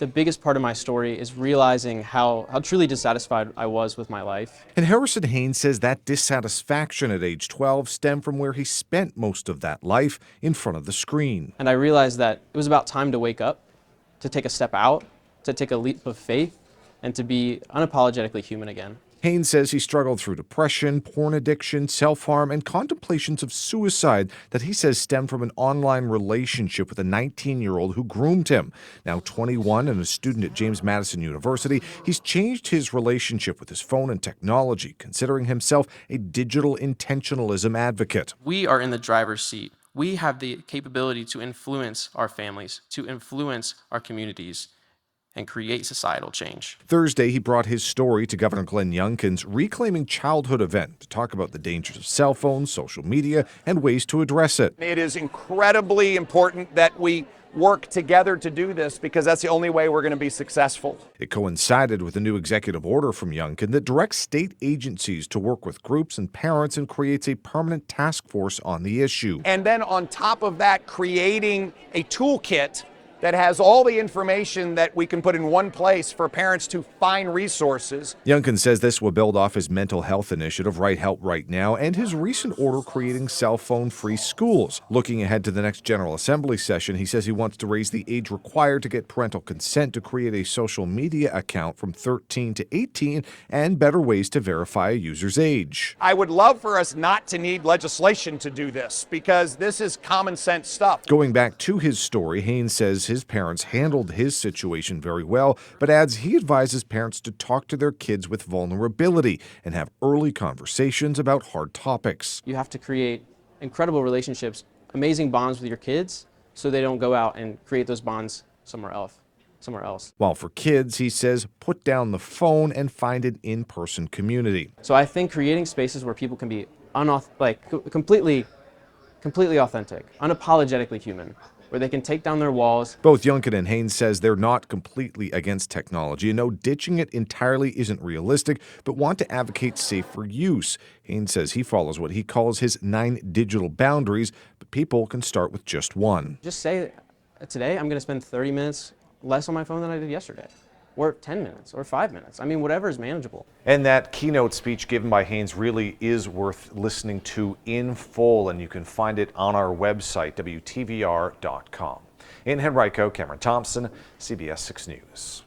the biggest part of my story is realizing how truly dissatisfied I was with my life. And Harrison Haynes says that dissatisfaction at age 12 stemmed from where he spent most of that life, in front of the screen. And I realized that it was about time to wake up, to take a step out, to take a leap of faith, and to be unapologetically human again. Haynes says he struggled through depression, porn addiction, self-harm, and contemplations of suicide that he says stemmed from an online relationship with a 19-year-old who groomed him. Now 21 and a student at James Madison University, he's changed his relationship with his phone and technology, considering himself a digital intentionalism advocate. We are in the driver's seat. We have the capability to influence our families, to influence our communities, and create societal change. Thursday, he brought his story to Governor Glenn Youngkin's Reclaiming Childhood event to talk about the dangers of cell phones, social media, and ways to address it. It is incredibly important that we work together to do this because that's the only way we're going to be successful. It coincided with a new executive order from Youngkin that directs state agencies to work with groups and parents and creates a permanent task force on the issue. And then on top of that, creating a toolkit that has all the information that we can put in one place for parents to find resources. Youngkin says this will build off his mental health initiative, Right Help Right Now, and his recent order creating cell phone-free schools. Looking ahead to the next General Assembly session, he says he wants to raise the age required to get parental consent to create a social media account from 13 to 18 and better ways to verify a user's age. I would love for us not to need legislation to do this because this is common sense stuff. Going back to his story, Haynes says his parents handled his situation very well, but adds he advises parents to talk to their kids with vulnerability and have early conversations about hard topics. You have to create incredible relationships, amazing bonds with your kids, so they don't go out and create those bonds somewhere else. While for kids, he says, put down the phone and find an in-person community. So I think creating spaces where people can be completely authentic, unapologetically human, where they can take down their walls. Both Youngkin and Haynes says they're not completely against technology and know ditching it entirely isn't realistic, but want to advocate safer use. Haynes says he follows what he calls his 9 digital boundaries, but people can start with just one. Just say, today I'm going to spend 30 minutes less on my phone than I did yesterday, or 10 minutes, or 5 minutes. I mean, whatever is manageable. And that keynote speech given by Haynes really is worth listening to in full, and you can find it on our website, WTVR.com. In Henrico, Cameron Thompson, CBS 6 News.